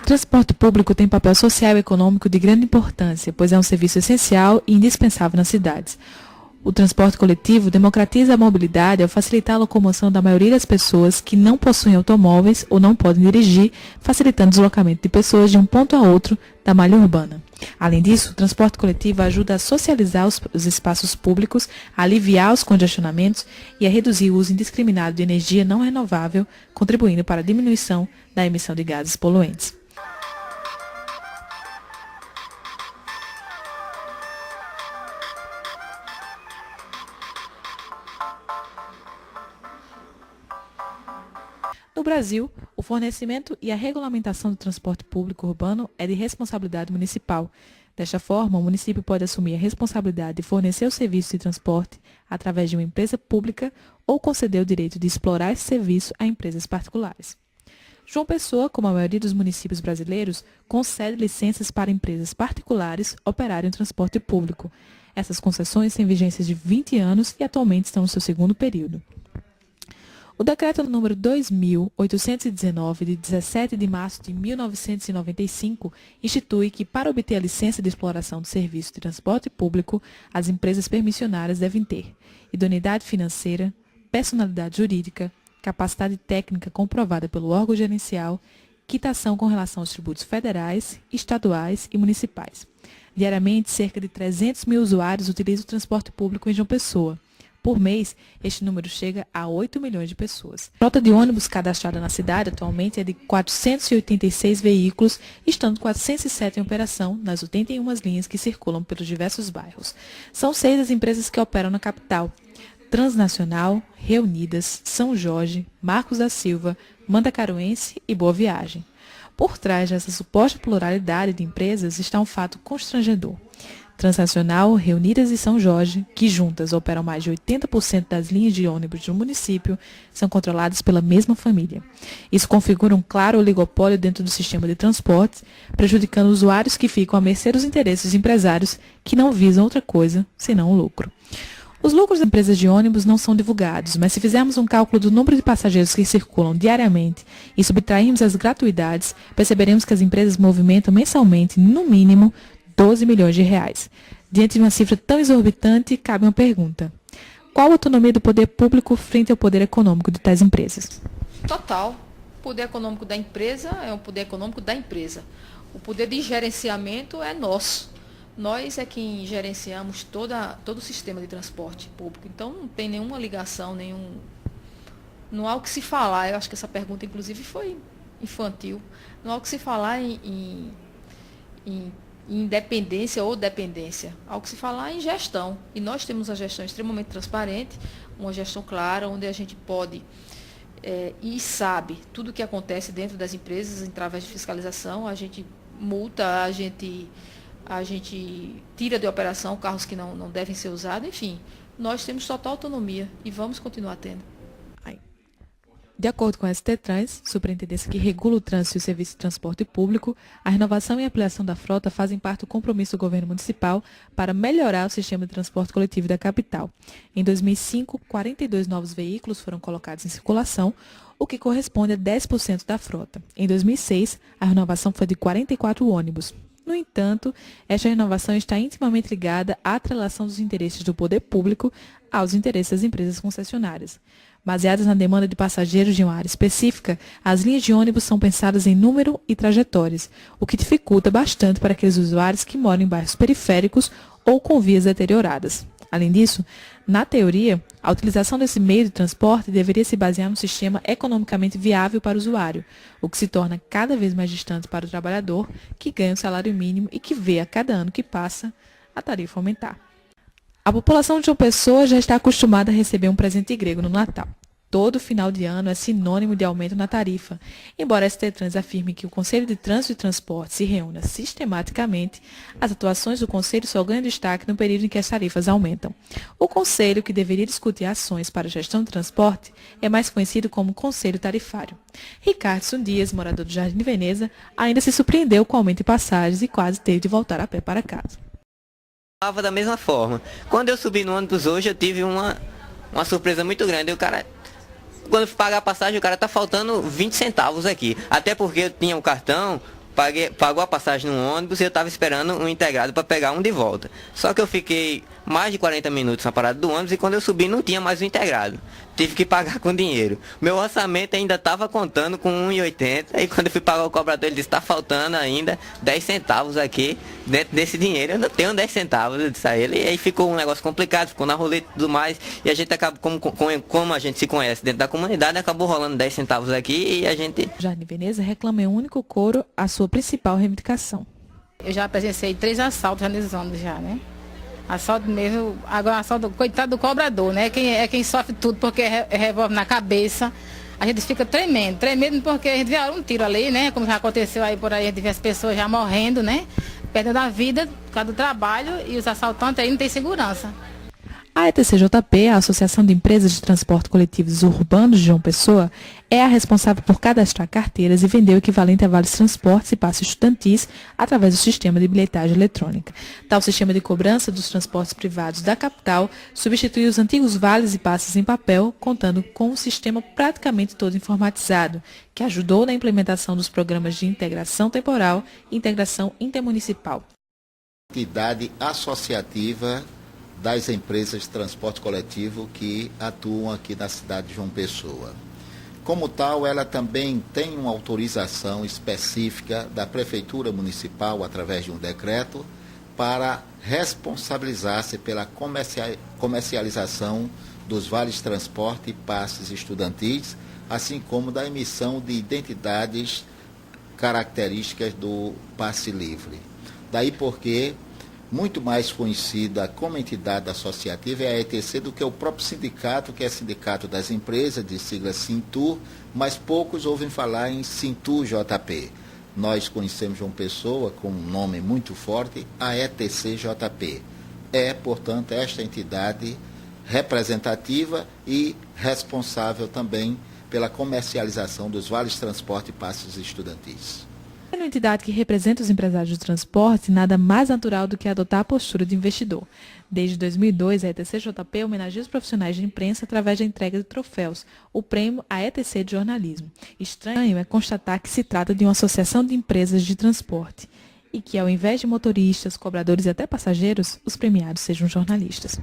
Transporte público tem papel social e econômico de grande importância, pois é um serviço essencial e indispensável nas cidades. O transporte coletivo democratiza a mobilidade ao facilitar a locomoção da maioria das pessoas que não possuem automóveis ou não podem dirigir, facilitando o deslocamento de pessoas de um ponto a outro da malha urbana. Além disso, o transporte coletivo ajuda a socializar os espaços públicos, a aliviar os congestionamentos e a reduzir o uso indiscriminado de energia não renovável, contribuindo para a diminuição da emissão de gases poluentes. No Brasil, o fornecimento e a regulamentação do transporte público urbano é de responsabilidade municipal. Desta forma, o município pode assumir a responsabilidade de fornecer o serviço de transporte através de uma empresa pública ou conceder o direito de explorar esse serviço a empresas particulares. João Pessoa, como a maioria dos municípios brasileiros, concede licenças para empresas particulares operarem o transporte público. Essas concessões têm vigência de 20 anos e atualmente estão no seu segundo período. O decreto número 2.819, de 17 de março de 1995, institui que, para obter a licença de exploração do serviço de transporte público, as empresas permissionárias devem ter idoneidade financeira, personalidade jurídica, capacidade técnica comprovada pelo órgão gerencial, quitação com relação aos tributos federais, estaduais e municipais. Diariamente, cerca de 300 mil usuários utilizam o transporte público em João Pessoa. Por mês, este número chega a 8 milhões de pessoas. A frota de ônibus cadastrada na cidade atualmente é de 486 veículos, estando 407 em operação nas 81 linhas que circulam pelos diversos bairros. São 6 as empresas que operam na capital: Transnacional, Reunidas, São Jorge, Marcos da Silva, Mandacaruense e Boa Viagem. Por trás dessa suposta pluralidade de empresas está um fato constrangedor. Transnacional, Reunidas e São Jorge, que juntas operam mais de 80% das linhas de ônibus do município, são controladas pela mesma família. Isso configura um claro oligopólio dentro do sistema de transportes, prejudicando usuários que ficam à mercê dos interesses empresários que não visam outra coisa senão o lucro. Os lucros das empresas de ônibus não são divulgados, mas se fizermos um cálculo do número de passageiros que circulam diariamente e subtrairmos as gratuidades, perceberemos que as empresas movimentam mensalmente, no mínimo, 12 milhões de reais. Diante de uma cifra tão exorbitante, cabe uma pergunta: qual a autonomia do poder público frente ao poder econômico de tais empresas? Total. O poder econômico da empresa é o poder econômico da empresa. O poder de gerenciamento é nosso. Nós é quem gerenciamos todo o sistema de transporte público. Então, não tem nenhuma ligação, não há o que se falar. Eu acho que essa pergunta, inclusive, foi infantil. Não há o que se falar em independência ou dependência. Há o que se falar em gestão. E nós temos a gestão extremamente transparente, uma gestão clara, onde a gente pode e sabe tudo o que acontece dentro das empresas através de fiscalização. A gente multa, a gente tira de operação carros que não devem ser usados. Enfim, nós temos total autonomia e vamos continuar tendo. De acordo com a ST-Trans, superintendência que regula o trânsito e o serviço de transporte público, a renovação e ampliação da frota fazem parte do compromisso do governo municipal para melhorar o sistema de transporte coletivo da capital. Em 2005, 42 novos veículos foram colocados em circulação, o que corresponde a 10% da frota. Em 2006, a renovação foi de 44 ônibus. No entanto, esta renovação está intimamente ligada à atrelação dos interesses do poder público aos interesses das empresas concessionárias. Baseadas na demanda de passageiros de uma área específica, as linhas de ônibus são pensadas em número e trajetórias, o que dificulta bastante para aqueles usuários que moram em bairros periféricos ou com vias deterioradas. Além disso, na teoria, a utilização desse meio de transporte deveria se basear num sistema economicamente viável para o usuário, o que se torna cada vez mais distante para o trabalhador, que ganha o salário mínimo e que vê a cada ano que passa a tarifa aumentar. A população de João Pessoa já está acostumada a receber um presente grego no Natal. Todo final de ano é sinônimo de aumento na tarifa. Embora a ST-Trans afirme que o Conselho de Trânsito e Transporte se reúna sistematicamente, as atuações do Conselho só ganham destaque no período em que as tarifas aumentam. O Conselho, que deveria discutir ações para a gestão do transporte, é mais conhecido como Conselho Tarifário. Ricardo Dias, morador do Jardim de Veneza, ainda se surpreendeu com o aumento de passagens e quase teve de voltar a pé para casa. Da mesma forma. Quando eu subi no ônibus hoje, eu tive uma surpresa muito grande. O cara, quando eu fui pagar a passagem, o cara tá faltando 20 centavos aqui. Até porque eu tinha um cartão pagou a passagem no ônibus e eu estava esperando um integrado para pegar um de volta. Só que eu fiquei mais de 40 minutos na parada do ônibus e quando eu subi não tinha mais o integrado. Tive que pagar com dinheiro. Meu orçamento ainda estava contando com 1,80 e quando eu fui pagar o cobrador ele disse, está faltando ainda 10 centavos aqui dentro desse dinheiro. Eu não tenho 10 centavos, eu disse a ele. E aí ficou um negócio complicado, ficou na roleta e tudo mais. E a gente acaba, como a gente se conhece dentro da comunidade, acabou rolando 10 centavos aqui e a gente... Jardim Veneza reclama em um único coro a sua principal reivindicação. Eu já presenciei 3 assaltos já nesses anos já, né? Assalto mesmo, agora assalto, coitado do cobrador, né? Quem sofre tudo porque é revólver na cabeça. A gente fica tremendo porque a gente vê um tiro ali, né? Como já aconteceu aí por aí, a gente vê as pessoas já morrendo, né? Perdendo a vida por causa do trabalho e os assaltantes aí não têm segurança. A ETCJP, a Associação de Empresas de Transporte Coletivos Urbanos de João Pessoa, é a responsável por cadastrar carteiras e vender o equivalente a vales transportes e passes estudantis através do sistema de bilhetagem eletrônica. Tal sistema de cobrança dos transportes privados da capital substitui os antigos vales e passes em papel, contando com um sistema praticamente todo informatizado, que ajudou na implementação dos programas de integração temporal e integração intermunicipal. Entidade associativa das empresas de transporte coletivo que atuam aqui na cidade de João Pessoa. Como tal, ela também tem uma autorização específica da Prefeitura Municipal, através de um decreto, para responsabilizar-se pela comercialização dos vales transporte e passes estudantis, assim como da emissão de identidades características do passe livre. Daí porque muito mais conhecida como entidade associativa é a ETC do que o próprio sindicato, que é Sindicato das Empresas, de sigla Sintur, mas poucos ouvem falar em Sintur JP. Nós conhecemos João Pessoa com um nome muito forte, a ETCJP. É, portanto, esta entidade representativa e responsável também pela comercialização dos vales transporte e passes estudantis. Sendo uma entidade que representa os empresários do transporte, nada mais natural do que adotar a postura de investidor. Desde 2002, a ETCJP homenageia os profissionais de imprensa através da entrega de troféus, o prêmio a ETC de jornalismo. Estranho é constatar que se trata de uma associação de empresas de transporte e que, ao invés de motoristas, cobradores e até passageiros, os premiados sejam jornalistas.